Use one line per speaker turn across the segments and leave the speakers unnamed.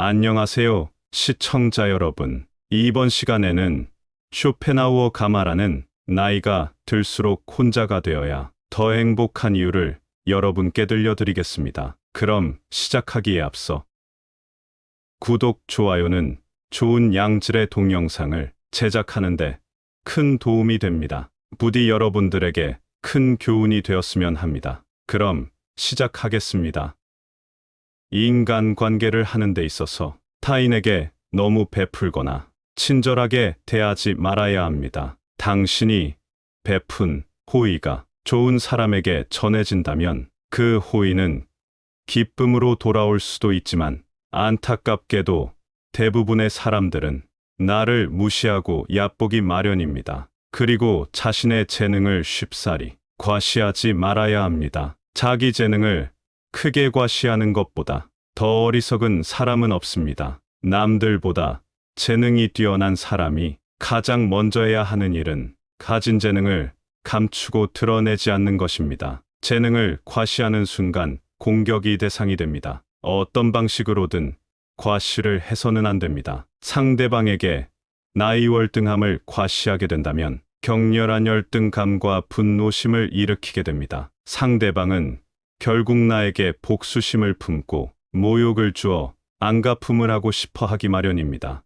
안녕하세요, 시청자 여러분. 이번 시간에는 쇼펜하우어 가마라는 나이가 들수록 혼자가 되어야 더 행복한 이유를 여러분께 들려드리겠습니다. 그럼 시작하기에 앞서 구독, 좋아요는 좋은 양질의 동영상을 제작하는데 큰 도움이 됩니다. 부디 여러분들에게 큰 교훈이 되었으면 합니다. 그럼 시작하겠습니다. 인간 관계를 하는 데 있어서 타인에게 너무 베풀거나 친절하게 대하지 말아야 합니다. 당신이 베푼 호의가 좋은 사람에게 전해진다면 그 호의는 기쁨으로 돌아올 수도 있지만 안타깝게도 대부분의 사람들은 나를 무시하고 얕보기 마련입니다. 그리고 자신의 재능을 쉽사리 과시하지 말아야 합니다. 자기 재능을 크게 과시하는 것보다 더 어리석은 사람은 없습니다. 남들보다 재능이 뛰어난 사람이 가장 먼저 해야 하는 일은 가진 재능을 감추고 드러내지 않는 것입니다. 재능을 과시하는 순간 공격이 대상이 됩니다. 어떤 방식으로든 과시를 해서는 안 됩니다. 상대방에게 나의 월등함을 과시하게 된다면 격렬한 열등감과 분노심을 일으키게 됩니다. 상대방은 결국 나에게 복수심을 품고 모욕을 주어 안갚음을 하고 싶어 하기 마련입니다.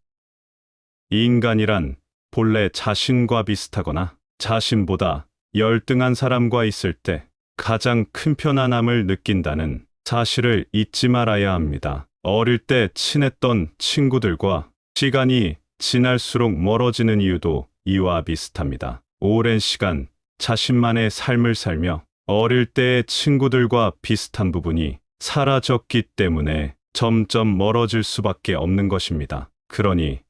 인간이란 본래 자신과 비슷하거나 자신보다 열등한 사람과 있을 때 가장 큰 편안함을 느낀다는 사실을 잊지 말아야 합니다. 어릴 때 친했던 친구들과 시간이 지날수록 멀어지는 이유도 이와 비슷합니다. 오랜 시간 자신만의 삶을 살며 어릴 때의 친구들과 비슷한 부분이 사라졌기 때문에 점점 멀어질 수밖에 없는 것입니다. 그러니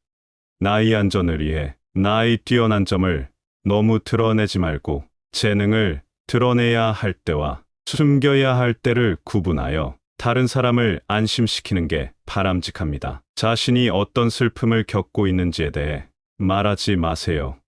나의 안전을 위해 나의 뛰어난 점을 너무 드러내지 말고 재능을 드러내야 할 때와 숨겨야 할 때를 구분하여 다른 사람을 안심시키는 게 바람직합니다. 자신이 어떤 슬픔을 겪고 있는지에 대해 말하지 마세요.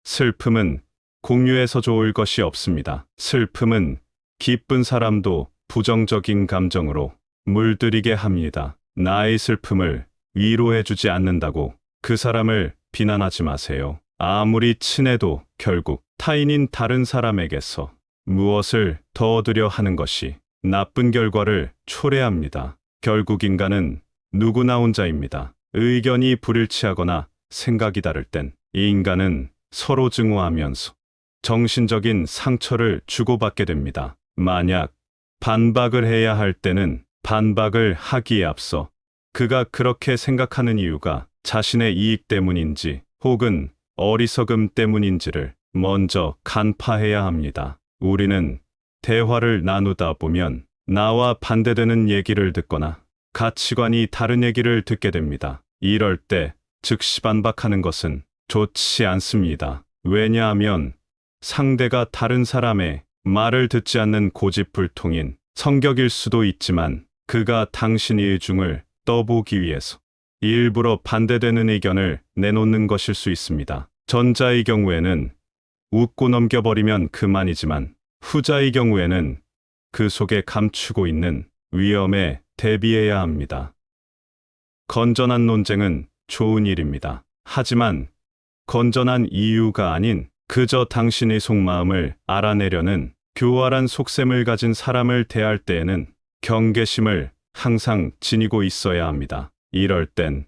슬픔은 공유해서 좋을 것이 없습니다. 슬픔은 기쁜 사람도 부정적인 감정으로 물들이게 합니다. 나의 슬픔을 위로해주지 않는다고 그 사람을 비난하지 마세요. 아무리 친해도 결국 타인인 다른 사람에게서 무엇을 더 얻으려 하는 것이 나쁜 결과를 초래합니다. 결국 인간은 누구나 혼자입니다. 의견이 불일치하거나 생각이 다를 땐 이 인간은 서로 증오하면서 정신적인 상처를 주고받게 됩니다. 만약 반박을 해야 할 때는 반박을 하기에 앞서 그가 그렇게 생각하는 이유가 자신의 이익 때문인지 혹은 어리석음 때문인지를 먼저 간파해야 합니다. 우리는 대화를 나누다 보면 나와 반대되는 얘기를 듣거나 가치관이 다른 얘기를 듣게 됩니다. 이럴 때 즉시 반박하는 것은 좋지 않습니다. 왜냐하면 상대가 다른 사람의 말을 듣지 않는 고집불통인 성격일 수도 있지만 그가 당신의 의중을 떠보기 위해서 일부러 반대되는 의견을 내놓는 것일 수 있습니다. 전자의 경우에는 웃고 넘겨버리면 그만이지만 후자의 경우에는 그 속에 감추고 있는 위험에 대비해야 합니다. 건전한 논쟁은 좋은 일입니다. 하지만 건전한 이유가 아닌 그저 당신의 속마음을 알아내려는 교활한 속셈을 가진 사람을 대할 때에는 경계심을 항상 지니고 있어야 합니다. 이럴 땐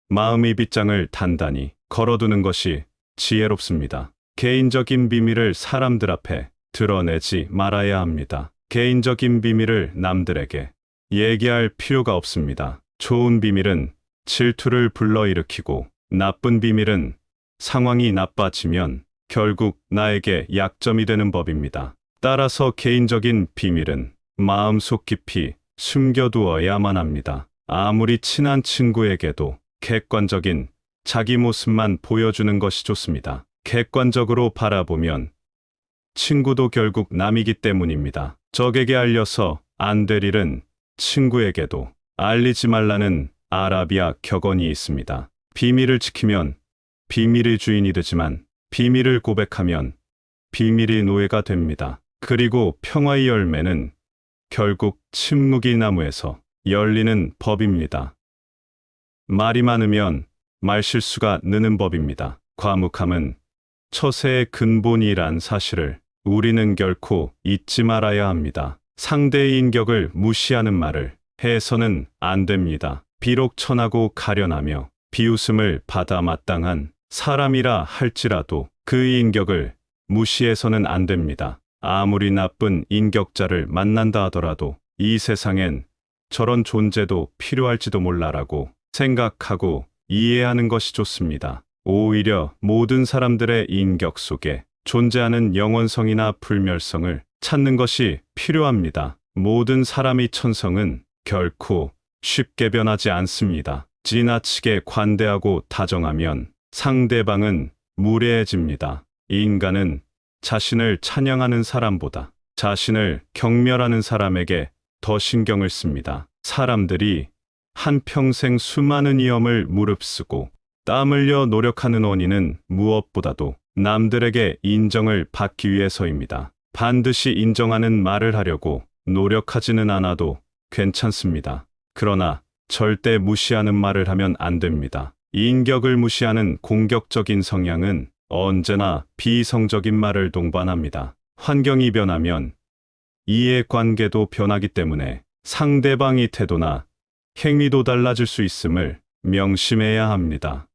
마음의 빗장을 단단히 걸어두는 것이 지혜롭습니다. 개인적인 비밀을 사람들 앞에 드러내지 말아야 합니다. 개인적인 비밀을 남들에게 얘기할 필요가 없습니다. 좋은 비밀은 질투를 불러일으키고 나쁜 비밀은 상황이 나빠지면 결국 나에게 약점이 되는 법입니다. 따라서 개인적인 비밀은 마음속 깊이 숨겨두어야만 합니다. 아무리 친한 친구에게도 객관적인 자기 모습만 보여주는 것이 좋습니다. 객관적으로 바라보면 친구도 결국 남이기 때문입니다. 적에게 알려서 안 될 일은 친구에게도 알리지 말라는 아라비아 격언이 있습니다. 비밀을 지키면 비밀의 주인이 되지만 비밀을 고백하면 비밀의 노예가 됩니다. 그리고 평화의 열매는 결국 침묵의 나무에서 열리는 법입니다. 말이 많으면 말실수가 느는 법입니다. 과묵함은 처세의 근본이란 사실을 우리는 결코 잊지 말아야 합니다. 상대의 인격을 무시하는 말을 해서는 안 됩니다. 비록 천하고 가련하며 비웃음을 받아 마땅한 사람이라 할지라도 그의 인격을 무시해서는 안 됩니다. 아무리 나쁜 인격자를 만난다 하더라도 이 세상엔 저런 존재도 필요할지도 몰라라고 생각하고 이해하는 것이 좋습니다. 오히려 모든 사람들의 인격 속에 존재하는 영원성이나 불멸성을 찾는 것이 필요합니다. 모든 사람의 천성은 결코 쉽게 변하지 않습니다. 지나치게 관대하고 다정하면 상대방은 무례해집니다. 인간은 자신을 찬양하는 사람보다 자신을 경멸하는 사람에게 더 신경을 씁니다. 사람들이 한평생 수많은 위험을 무릅쓰고 땀 흘려 노력하는 원인은 무엇보다도 남들에게 인정을 받기 위해서입니다. 반드시 인정하는 말을 하려고 노력하지는 않아도 괜찮습니다. 그러나 절대 무시하는 말을 하면 안 됩니다. 인격을 무시하는 공격적인 성향은 언제나 비이성적인 말을 동반합니다. 환경이 변하면 이해관계도 변하기 때문에 상대방의 태도나 행위도 달라질 수 있음을 명심해야 합니다.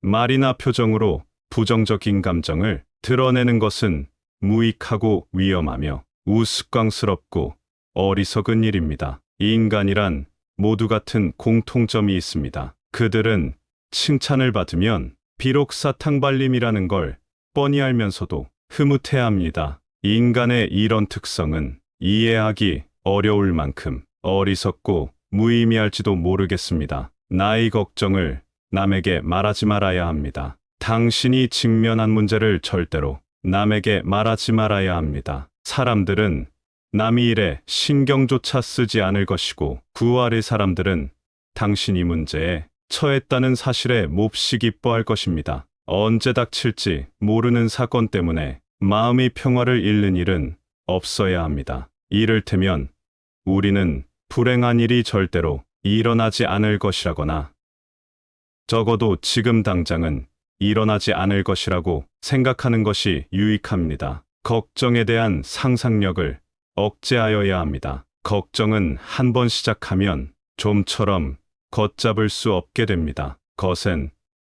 말이나 표정으로 부정적인 감정을 드러내는 것은 무익하고 위험하며 우스꽝스럽고 어리석은 일입니다. 인간이란 모두 같은 공통점이 있습니다. 그들은 칭찬을 받으면 비록 사탕발림이라는 걸 뻔히 알면서도 흐뭇해합니다. 인간의 이런 특성은 이해하기 어려울 만큼 어리석고 무의미할지도 모르겠습니다. 나의 걱정을 남에게 말하지 말아야 합니다. 당신이 직면한 문제를 절대로 남에게 말하지 말아야 합니다. 사람들은 남의 일에 신경조차 쓰지 않을 것이고 그 아래 사람들은 당신이 문제에 처했다는 사실에 몹시 기뻐할 것입니다. 언제 닥칠지 모르는 사건 때문에 마음의 평화를 잃는 일은 없어야 합니다. 이를테면 우리는 불행한 일이 절대로 일어나지 않을 것이라거나 적어도 지금 당장은 일어나지 않을 것이라고 생각하는 것이 유익합니다. 걱정에 대한 상상력을 억제하여야 합니다. 걱정은 한 번 시작하면 좀처럼 걷잡을 수 없게 됩니다. 거센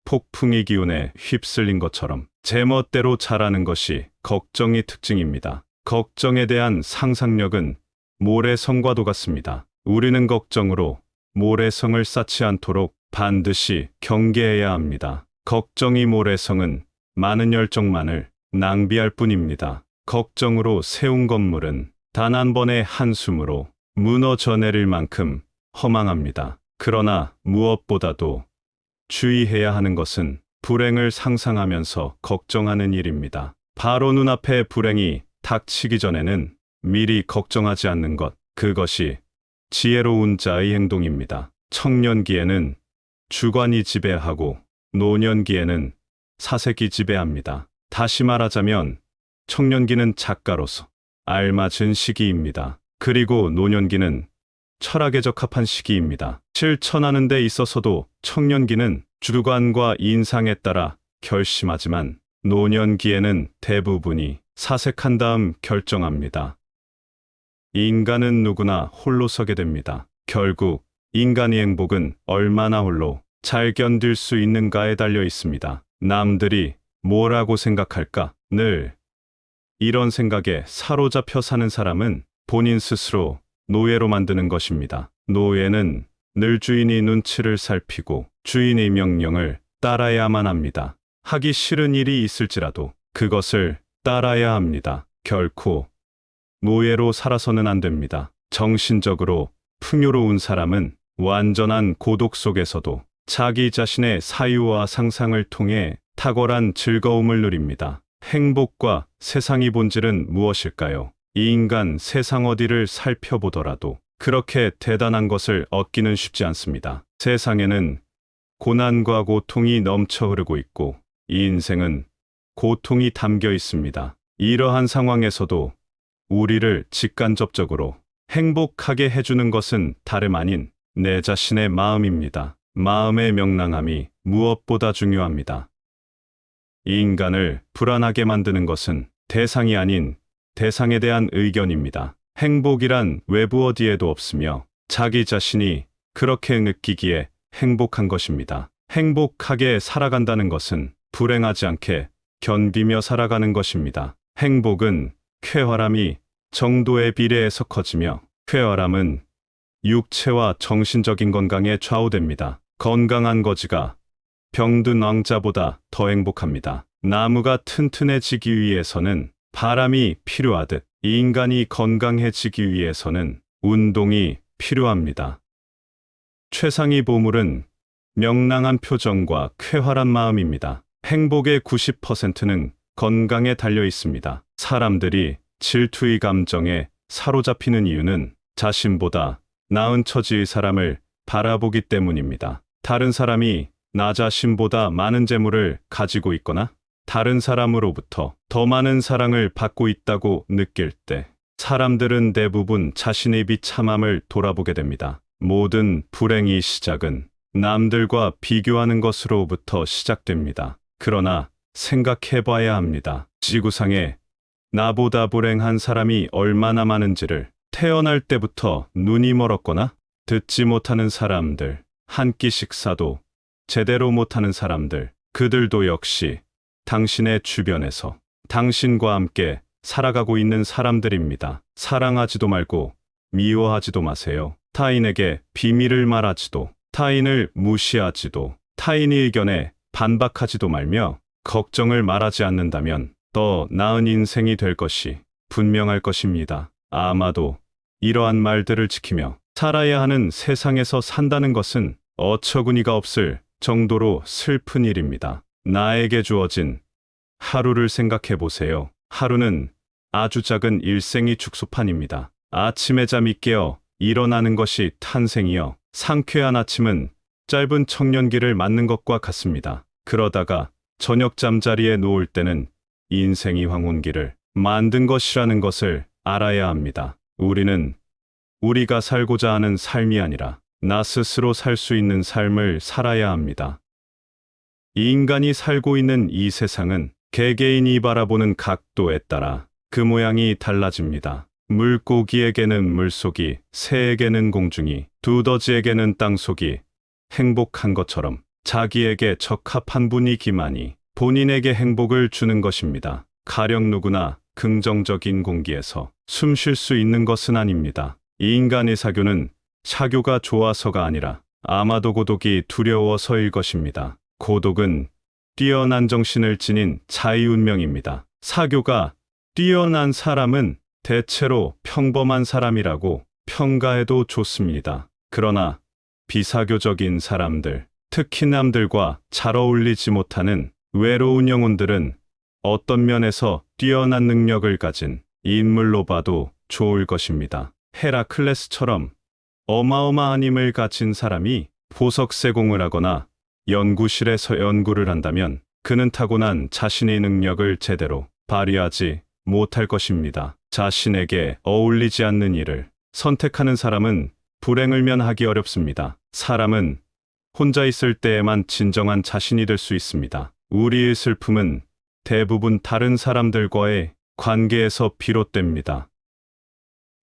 폭풍의 기운에 휩쓸린 것처럼 제멋대로 자라는 것이 걱정의 특징입니다. 걱정에 대한 상상력은 모래성과도 같습니다. 우리는 걱정으로 모래성을 쌓지 않도록 반드시 경계해야 합니다. 걱정이 모래성은 많은 열정만을 낭비할 뿐입니다. 걱정으로 세운 건물은 단 한 번의 한숨으로 무너져 내릴 만큼 허망합니다. 그러나 무엇보다도 주의해야 하는 것은 불행을 상상하면서 걱정하는 일입니다. 바로 눈앞에 불행이 닥치기 전에는 미리 걱정하지 않는 것, 그것이 지혜로운 자의 행동입니다. 청년기에는 주관이 지배하고 노년기에는 사색이 지배합니다. 다시 말하자면 청년기는 작가로서 알맞은 시기입니다. 그리고 노년기는 철학에 적합한 시기입니다. 실천하는 데 있어서도 청년기는 주관과 인상에 따라 결심하지만 노년기에는 대부분이 사색한 다음 결정합니다. 인간은 누구나 홀로 서게 됩니다. 결국 인간의 행복은 얼마나 홀로 잘 견딜 수 있는가에 달려 있습니다. 남들이 뭐라고 생각할까? 늘 이런 생각에 사로잡혀 사는 사람은 본인 스스로 노예로 만드는 것입니다. 노예는 늘 주인의 눈치를 살피고 주인의 명령을 따라야만 합니다. 하기 싫은 일이 있을지라도 그것을 따라야 합니다. 결코 노예로 살아서는 안 됩니다. 정신적으로 풍요로운 사람은 완전한 고독 속에서도 자기 자신의 사유와 상상을 통해 탁월한 즐거움을 누립니다. 행복과 세상의 본질은 무엇일까요? 이 인간 세상 어디를 살펴보더라도 그렇게 대단한 것을 얻기는 쉽지 않습니다. 세상에는 고난과 고통이 넘쳐 흐르고 있고 이 인생은 고통이 담겨 있습니다. 이러한 상황에서도 우리를 직간접적으로 행복하게 해주는 것은 다름 아닌 내 자신의 마음입니다. 마음의 명랑함이 무엇보다 중요합니다. 이 인간을 불안하게 만드는 것은 대상이 아닌 대상에 대한 의견입니다. 행복이란 외부 어디에도 없으며 자기 자신이 그렇게 느끼기에 행복한 것입니다. 행복하게 살아간다는 것은 불행하지 않게 견디며 살아가는 것입니다. 행복은 쾌활함이 정도에 비례해서 커지며 쾌활함은 육체와 정신적인 건강에 좌우됩니다. 건강한 거지가 병든 왕자보다 더 행복합니다. 나무가 튼튼해지기 위해서는 바람이 필요하듯 이 인간이 건강해지기 위해서는 운동이 필요합니다. 최상의 보물은 명랑한 표정과 쾌활한 마음입니다. 행복의 90%는 건강에 달려 있습니다. 사람들이 질투의 감정에 사로잡히는 이유는 자신보다 나은 처지의 사람을 바라보기 때문입니다. 다른 사람이 나 자신보다 많은 재물을 가지고 있거나 다른 사람으로부터 더 많은 사랑을 받고 있다고 느낄 때 사람들은 대부분 자신의 비참함을 돌아보게 됩니다. 모든 불행의 시작은 남들과 비교하는 것으로부터 시작됩니다. 그러나 생각해봐야 합니다. 지구상에 나보다 불행한 사람이 얼마나 많은지를 태어날 때부터 눈이 멀었거나 듣지 못하는 사람들, 한 끼 식사도 제대로 못하는 사람들, 그들도 역시 당신의 주변에서 당신과 함께 살아가고 있는 사람들입니다. 사랑하지도 말고 미워하지도 마세요. 타인에게 비밀을 말하지도, 타인을 무시하지도, 타인의 의견에 반박하지도 말며 걱정을 말하지 않는다면 더 나은 인생이 될 것이 분명할 것입니다. 아마도 이러한 말들을 지키며 살아야 하는 세상에서 산다는 것은 어처구니가 없을 정도로 슬픈 일입니다. 나에게 주어진 하루를 생각해 보세요. 하루는 아주 작은 일생의 축소판입니다. 아침에 잠이 깨어 일어나는 것이 탄생이여 상쾌한 아침은 짧은 청년기를 맞는 것과 같습니다. 그러다가 저녁 잠자리에 누울 때는 인생이 황혼기를 만든 것이라는 것을 알아야 합니다. 우리는 우리가 살고자 하는 삶이 아니라 나 스스로 살 수 있는 삶을 살아야 합니다. 이 인간이 살고 있는 이 세상은 개개인이 바라보는 각도에 따라 그 모양이 달라집니다. 물고기에게는 물속이, 새에게는 공중이, 두더지에게는 땅속이 행복한 것처럼 자기에게 적합한 분위기만이 본인에게 행복을 주는 것입니다. 가령 누구나 긍정적인 공기에서 숨 쉴 수 있는 것은 아닙니다. 이 인간의 사교는 사교가 좋아서가 아니라 아마도 고독이 두려워서일 것입니다. 고독은 뛰어난 정신을 지닌 자의 운명입니다. 사교가 뛰어난 사람은 대체로 평범한 사람이라고 평가해도 좋습니다. 그러나 비사교적인 사람들, 특히 남들과 잘 어울리지 못하는 외로운 영혼들은 어떤 면에서 뛰어난 능력을 가진 인물로 봐도 좋을 것입니다. 헤라클레스처럼 어마어마한 힘을 가진 사람이 보석세공을 하거나 연구실에서 연구를 한다면 그는 타고난 자신의 능력을 제대로 발휘하지 못할 것입니다. 자신에게 어울리지 않는 일을 선택하는 사람은 불행을 면하기 어렵습니다. 사람은 혼자 있을 때에만 진정한 자신이 될 수 있습니다. 우리의 슬픔은 대부분 다른 사람들과의 관계에서 비롯됩니다.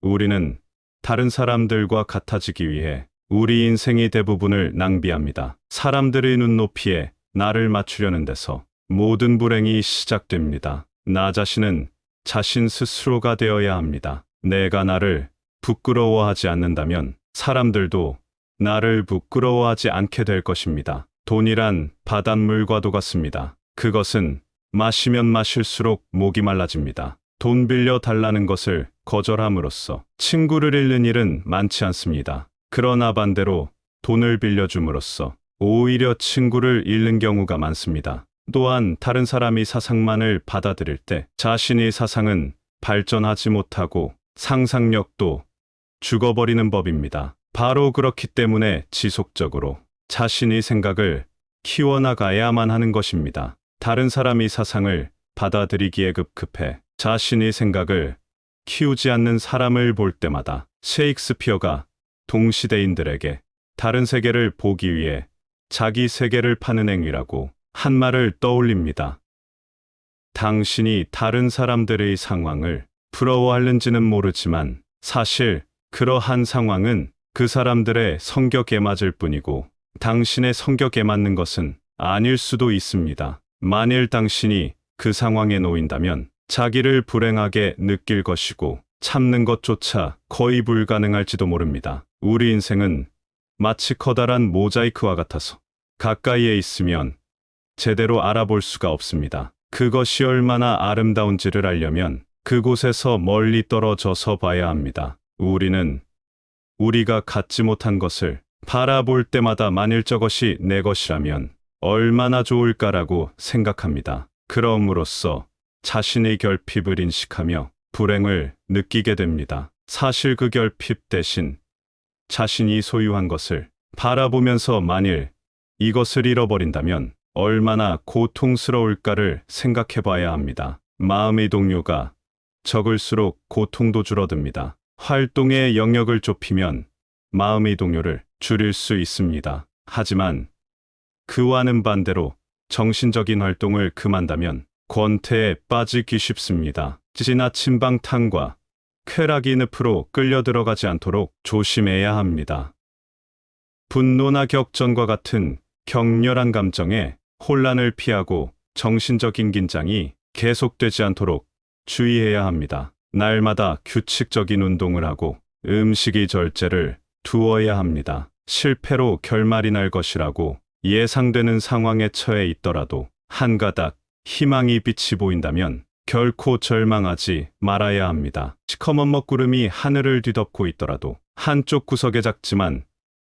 우리는 다른 사람들과 같아지기 위해 우리 인생의 대부분을 낭비합니다. 사람들의 눈높이에 나를 맞추려는 데서 모든 불행이 시작됩니다. 나 자신은 자신 스스로가 되어야 합니다. 내가 나를 부끄러워하지 않는다면 사람들도 나를 부끄러워하지 않게 될 것입니다. 돈이란 바닷물과도 같습니다. 그것은 마시면 마실수록 목이 말라집니다. 돈 빌려 달라는 것을 거절함으로써 친구를 잃는 일은 많지 않습니다. 그러나 반대로 돈을 빌려줌으로써 오히려 친구를 잃는 경우가 많습니다. 또한 다른 사람이 사상만을 받아들일 때 자신의 사상은 발전하지 못하고 상상력도 죽어버리는 법입니다. 바로 그렇기 때문에 지속적으로 자신의 생각을 키워나가야만 하는 것입니다. 다른 사람의 사상을 받아들이기에 급급해 자신의 생각을 키우지 않는 사람을 볼 때마다 셰익스피어가 동시대인들에게 다른 세계를 보기 위해 자기 세계를 파는 행위라고 한 말을 떠올립니다. 당신이 다른 사람들의 상황을 부러워하는지는 모르지만 사실 그러한 상황은 그 사람들의 성격에 맞을 뿐이고 당신의 성격에 맞는 것은 아닐 수도 있습니다. 만일 당신이 그 상황에 놓인다면 자기를 불행하게 느낄 것이고 참는 것조차 거의 불가능할지도 모릅니다. 우리 인생은 마치 커다란 모자이크와 같아서 가까이에 있으면 제대로 알아볼 수가 없습니다. 그것이 얼마나 아름다운지를 알려면 그곳에서 멀리 떨어져서 봐야 합니다. 우리는 우리가 갖지 못한 것을 바라볼 때마다 만일 저것이 내 것이라면 얼마나 좋을까라고 생각합니다. 그럼으로써 자신의 결핍을 인식하며 불행을 느끼게 됩니다. 사실 그 결핍 대신 자신이 소유한 것을 바라보면서 만일 이것을 잃어버린다면 얼마나 고통스러울까를 생각해 봐야 합니다. 마음의 동요가 적을수록 고통도 줄어듭니다. 활동의 영역을 좁히면 마음의 동요를 줄일 수 있습니다. 하지만 그와는 반대로 정신적인 활동을 금한다면 권태에 빠지기 쉽습니다. 지나친 방탕과 쾌락이 늪으로 끌려 들어가지 않도록 조심해야 합니다. 분노나 격전과 같은 격렬한 감정에 혼란을 피하고 정신적인 긴장이 계속되지 않도록 주의해야 합니다. 날마다 규칙적인 운동을 하고 음식의 절제를 두어야 합니다. 실패로 결말이 날 것이라고 예상되는 상황에 처해 있더라도 한 가닥 희망이 빛이 보인다면 결코 절망하지 말아야 합니다. 시커먼 먹구름이 하늘을 뒤덮고 있더라도 한쪽 구석에 작지만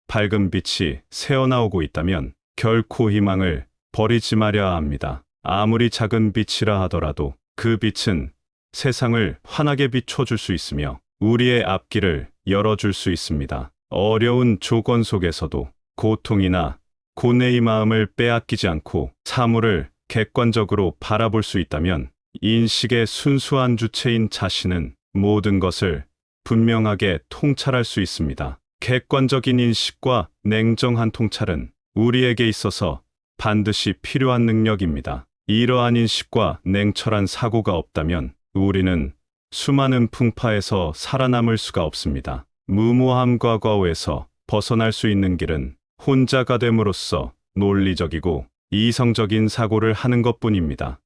밝은 빛이 새어나오고 있다면 결코 희망을 버리지 말아야 합니다. 아무리 작은 빛이라 하더라도 그 빛은 세상을 환하게 비춰줄 수 있으며 우리의 앞길을 열어줄 수 있습니다. 어려운 조건 속에서도 고통이나 고뇌의 마음을 빼앗기지 않고 사물을 객관적으로 바라볼 수 있다면 인식의 순수한 주체인 자신은 모든 것을 분명하게 통찰할 수 있습니다. 객관적인 인식과 냉정한 통찰은 우리에게 있어서 반드시 필요한 능력입니다. 이러한 인식과 냉철한 사고가 없다면 우리는 수많은 풍파에서 살아남을 수가 없습니다. 무모함과 과오에서 벗어날 수 있는 길은 혼자가 됨으로써 논리적이고 이성적인 사고를 하는 것뿐입니다.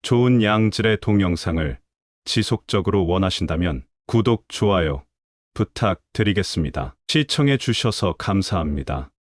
좋은 양질의 동영상을 지속적으로 원하신다면 구독, 좋아요 부탁드리겠습니다. 시청해 주셔서 감사합니다.